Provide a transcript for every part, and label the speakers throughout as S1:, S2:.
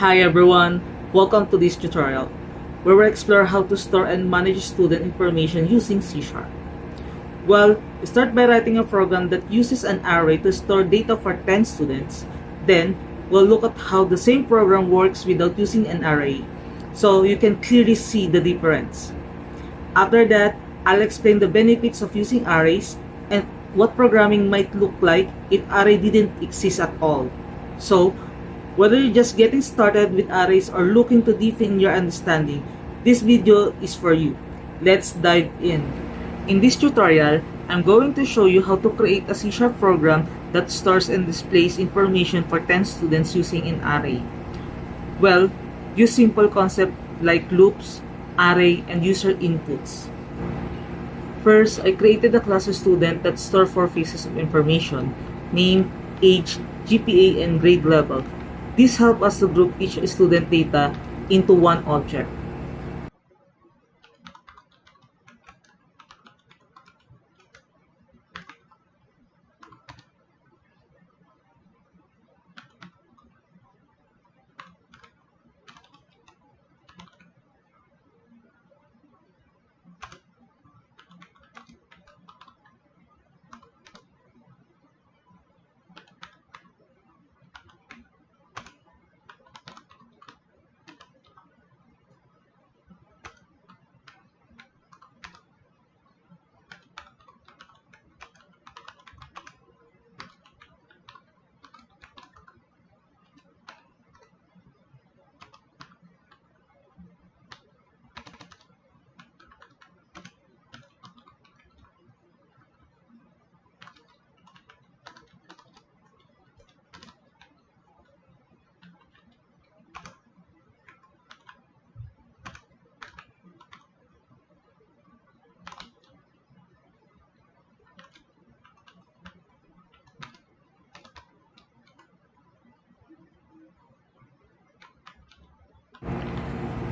S1: Hi everyone, welcome to this tutorial where we explore how to store and manage student information using C Sharp. Well, start by writing a program that uses an array to store data for 10 students. Then, we'll look at how the same program works without using an array, so you can clearly see the difference. After that, I'll explain the benefits of using arrays and what programming might look like if array didn't exist at all. So, whether you're just getting started with arrays or looking to deepen your understanding, this video is for you. Let's dive in. In this tutorial, I'm going to show you how to create a C# program that stores and displays information for 10 students using an array. Well, use simple concepts like loops, array, and user inputs. First, I created a class of student that store 4 pieces of information: name, age, GPA, and grade level. This helps us to group each student data into one object.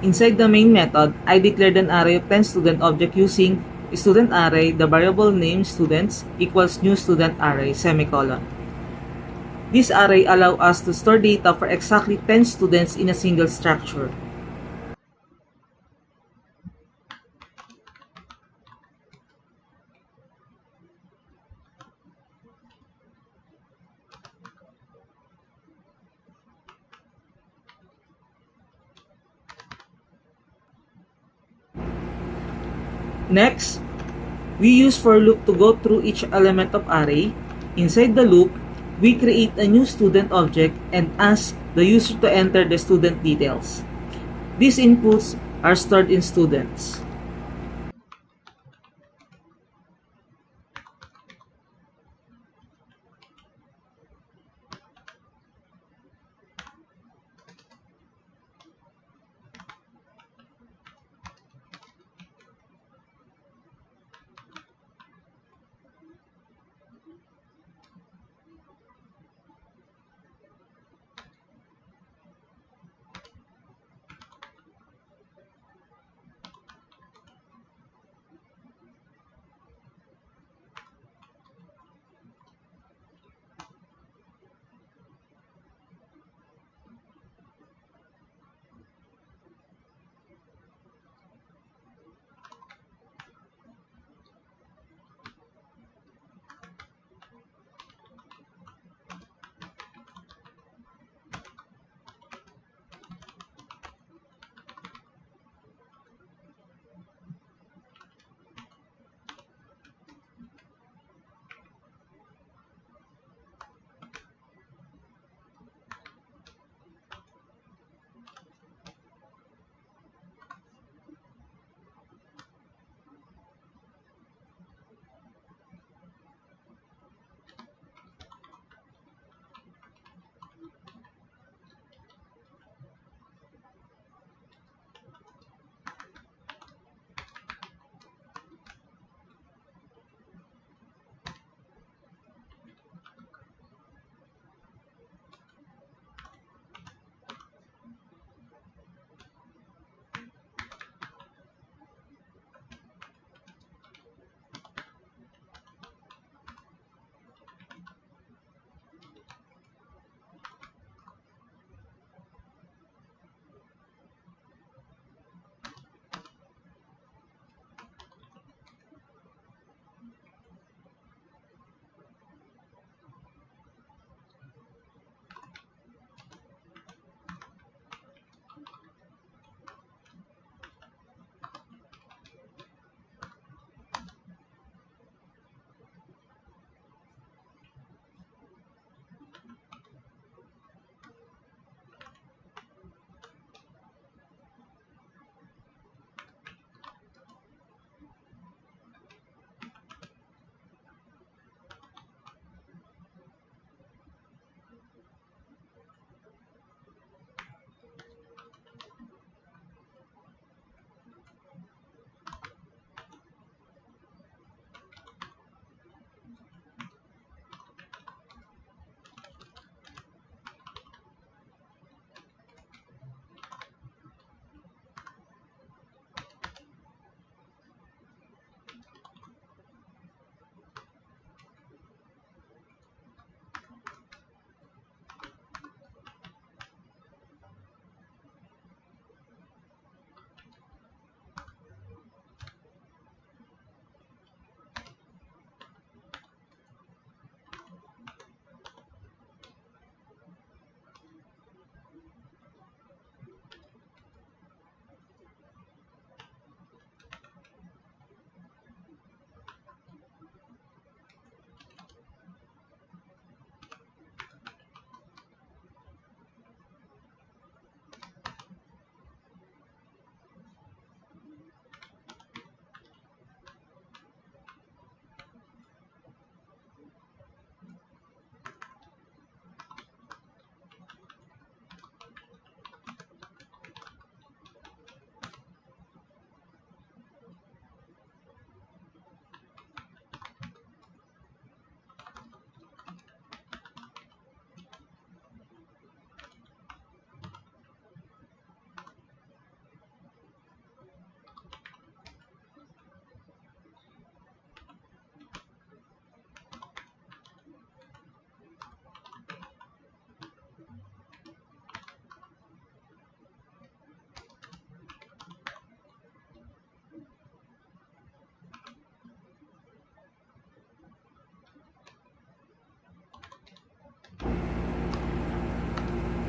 S1: Inside the main method, I declared an array of 10 student object using student array, the variable name students equals new student array, semicolon. This array allows us to store data for exactly 10 students in a single structure. Next, we use for loop to go through each element of array. Inside the loop, we create a new student object and ask the user to enter the student details. These inputs are stored in students.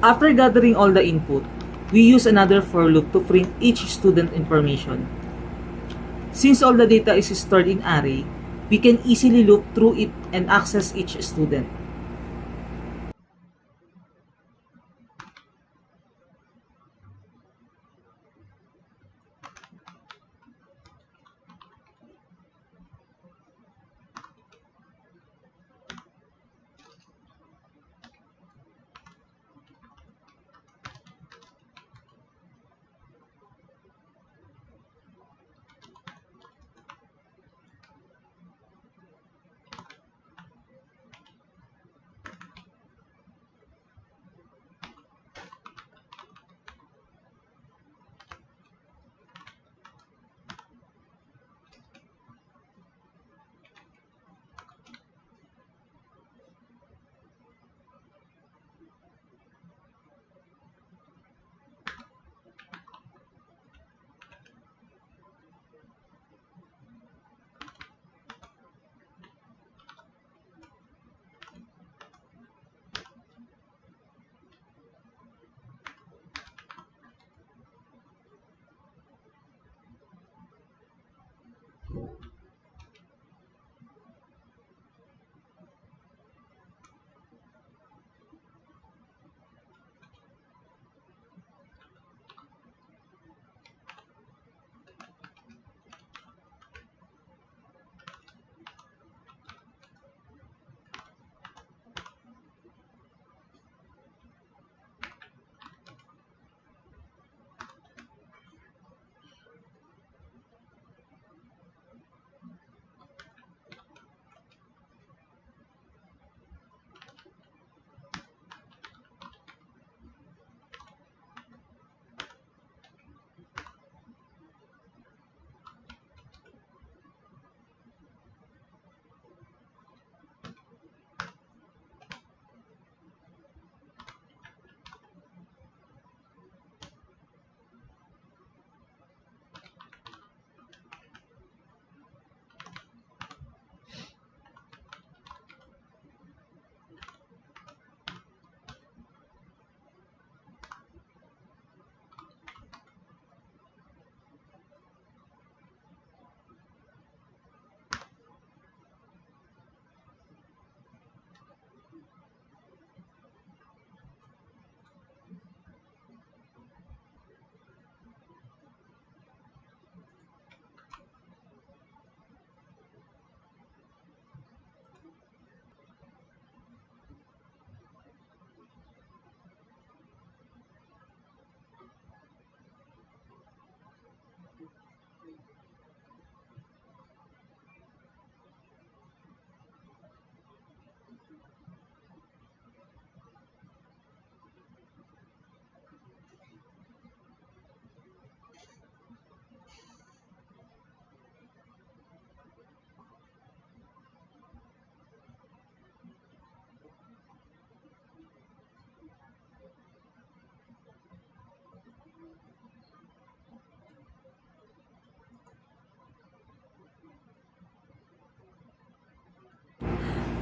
S1: After gathering all the input, we use another for loop to print each student information. Since all the data is stored in array, we can easily look through it and access each student.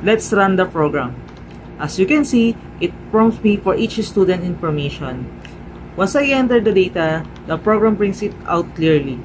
S1: Let's run the program. As you can see, it prompts me for each student information. Once I enter the data, the program brings it out clearly.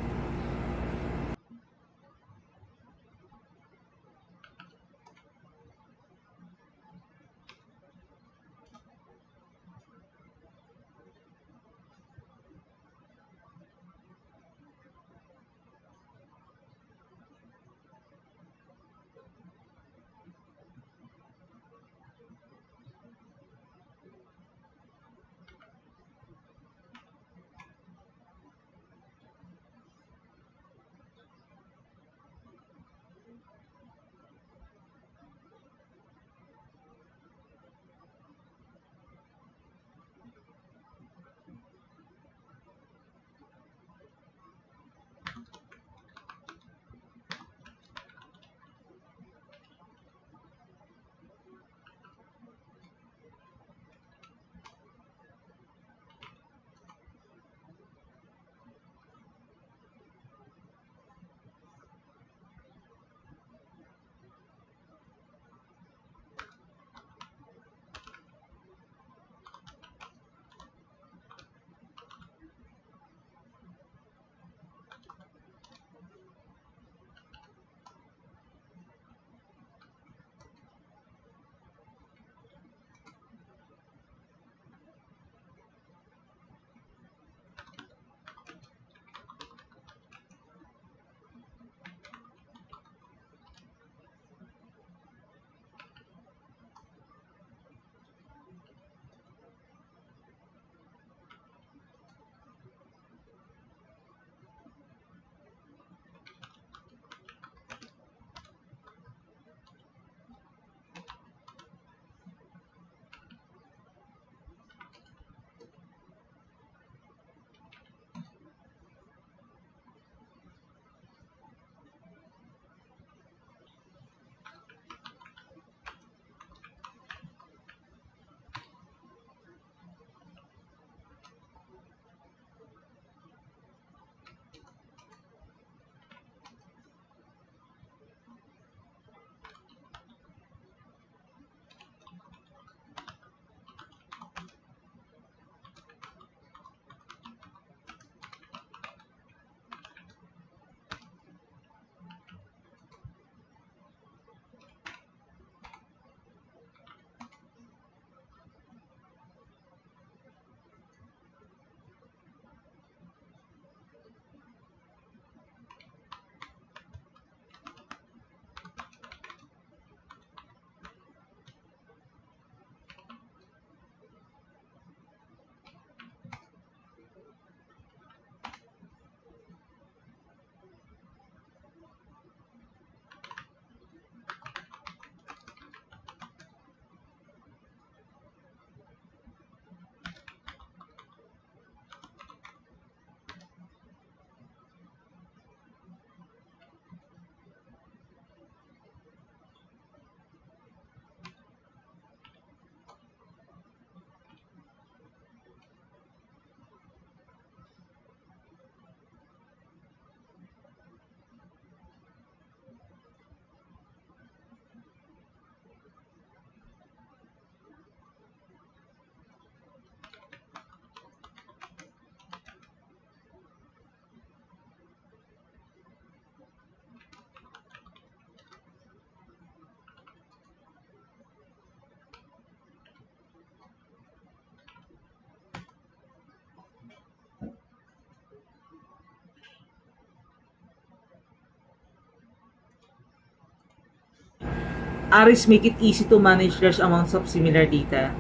S1: Arrays make it easy to manage large amounts of similar data.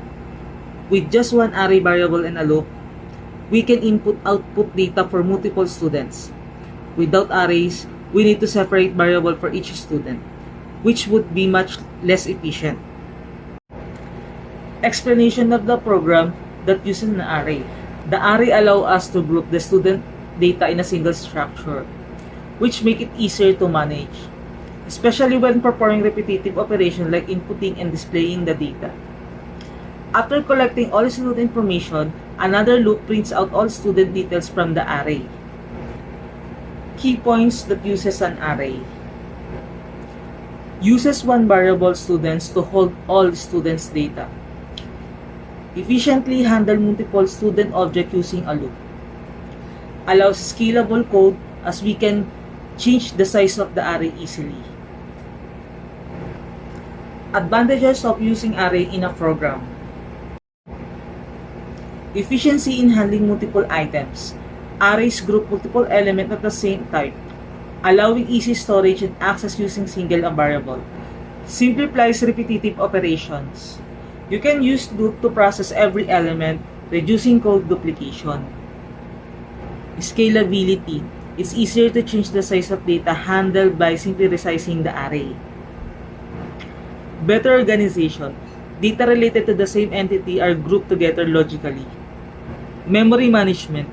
S1: With just one array variable and a loop, we can input-output data for multiple students. Without arrays, we need to separate variable for each student, which would be much less efficient. Explanation of the program that uses an array. The array allows us to group the student data in a single structure, which make it easier to manage, especially when performing repetitive operations like inputting and displaying the data. After collecting all student information, another loop prints out all student details from the array. Key points that uses an array. Uses one variable students to hold all students' data. Efficiently handle multiple student objects using a loop. Allows scalable code as we can change the size of the array easily. Advantages of using array in a program. Efficiency in handling multiple items. Arrays group multiple elements of the same type, allowing easy storage and access using single variable. Simplifies repetitive operations. You can use loop to process every element, reducing code duplication. Scalability. It's easier to change the size of data handled by simply resizing the array. Better organization. Data related to the same entity are grouped together logically. Memory management.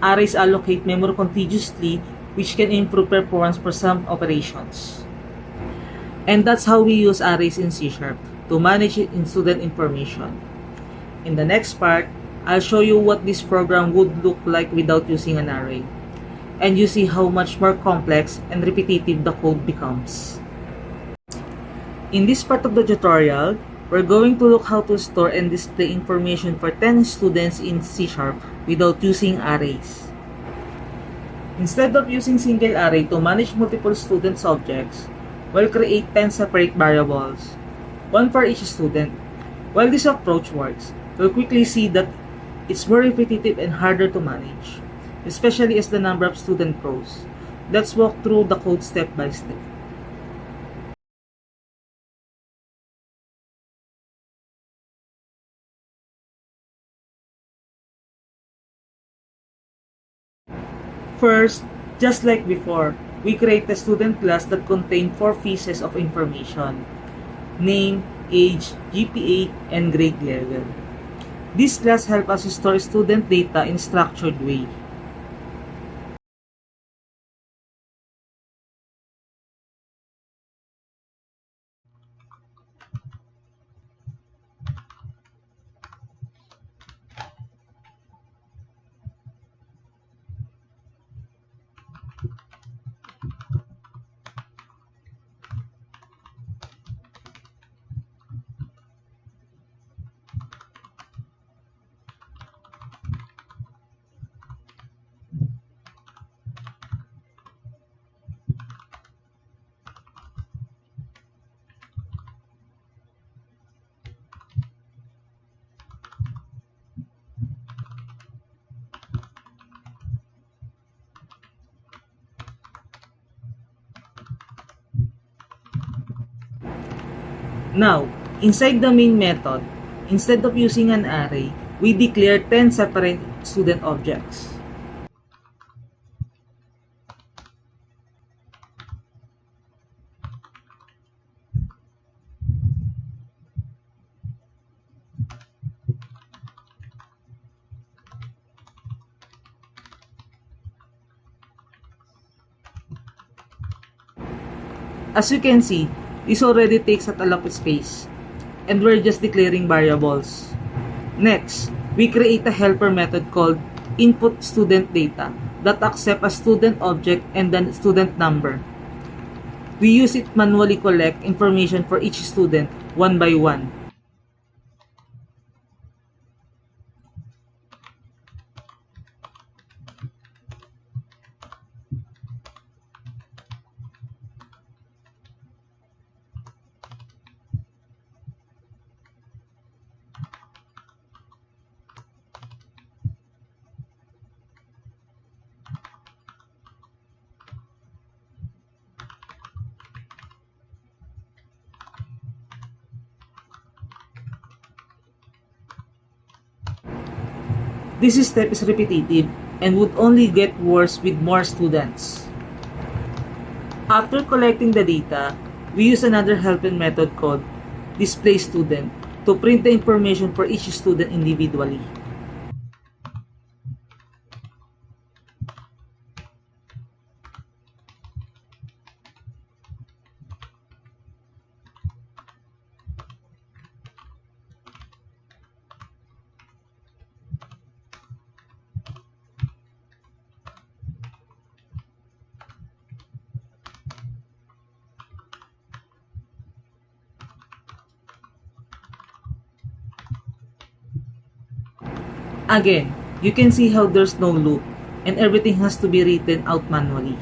S1: Arrays allocate memory contiguously, which can improve performance for some operations. And that's how we use arrays in C# to manage student information. In the next part, I'll show you what this program would look like without using an array. And you see how much more complex and repetitive the code becomes. In this part of the tutorial, we're going to look how to store and display information for 10 students in C# without using arrays. Instead of using single array to manage multiple student objects, we'll create 10 separate variables, one for each student. While this approach works, you'll quickly see that it's more repetitive and harder to manage, especially as the number of students grows. Let's walk through the code step by step. First, just like before, we create a student class that contains 4 pieces of information: name, age, GPA, and grade level. This class helps us store student data in a structured way. Now, inside the main method, instead of using an array, we declare 10 separate student objects. As you can see, this already takes up a lot of space, and we're just declaring variables. Next, we create a helper method called input student data that accepts a student object and then student number. We use it manually collect information for each student one by one. This step is repetitive and would only get worse with more students. After collecting the data, we use another helping method called display student to print the information for each student individually. Again, you can see how there's no loop and everything has to be written out manually.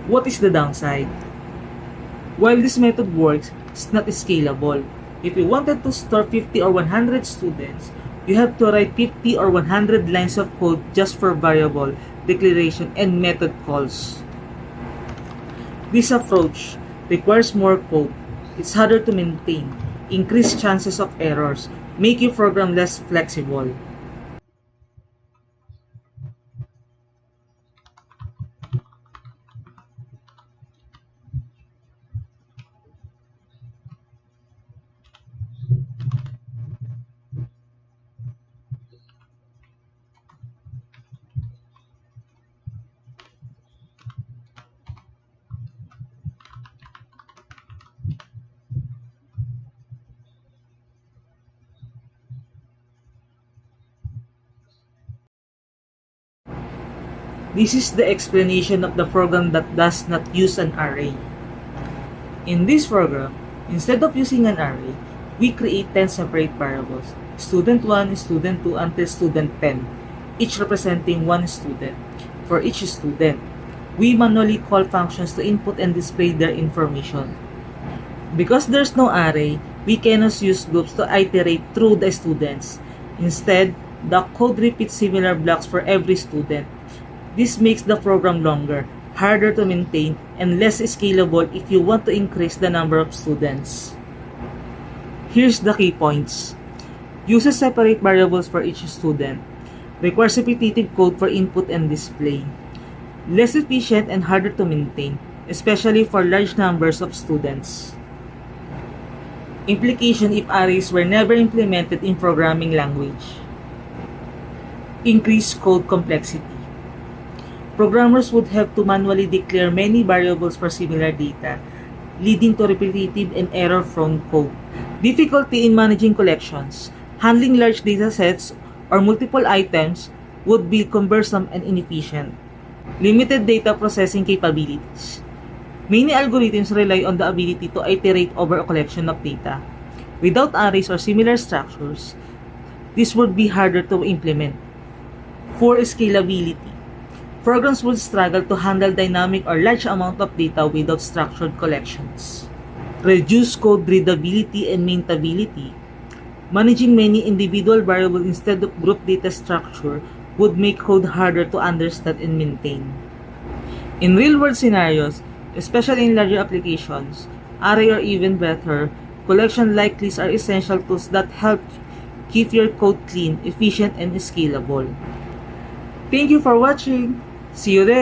S1: What is the downside? While this method works, it's not scalable. If you wanted to store 50 or 100 students, you have to write 50 or 100 lines of code just for variable, declaration, and method calls. This approach requires more code. It's harder to maintain, increased chances of errors, make your program less flexible. This is the explanation of the program that does not use an array. In this program, instead of using an array, we create 10 separate variables, student 1, student 2, until student 10, each representing one student. For each student, we manually call functions to input and display their information. Because there's no array, we cannot use loops to iterate through the students. Instead, the code repeats similar blocks for every student. This makes the program longer, harder to maintain, and less scalable if you want to increase the number of students. Here's the key points. Uses separate variables for each student. Requires repetitive code for input and display. Less efficient and harder to maintain, especially for large numbers of students. Implication if arrays were never implemented in programming language. Increased code complexity. Programmers would have to manually declare many variables for similar data, leading to repetitive and error-prone code. Difficulty in managing collections. Handling large datasets or multiple items would be cumbersome and inefficient. Limited data processing capabilities. Many algorithms rely on the ability to iterate over a collection of data. Without arrays or similar structures, this would be harder to implement. For scalability. Programs would struggle to handle dynamic or large amount of data without structured collections. Reduce code readability and maintainability. Managing many individual variables instead of group data structure would make code harder to understand and maintain. In real-world scenarios, especially in larger applications, array or even better, collection-like lists are essential tools that help keep your code clean, efficient, and scalable. Thank you for watching. See you there.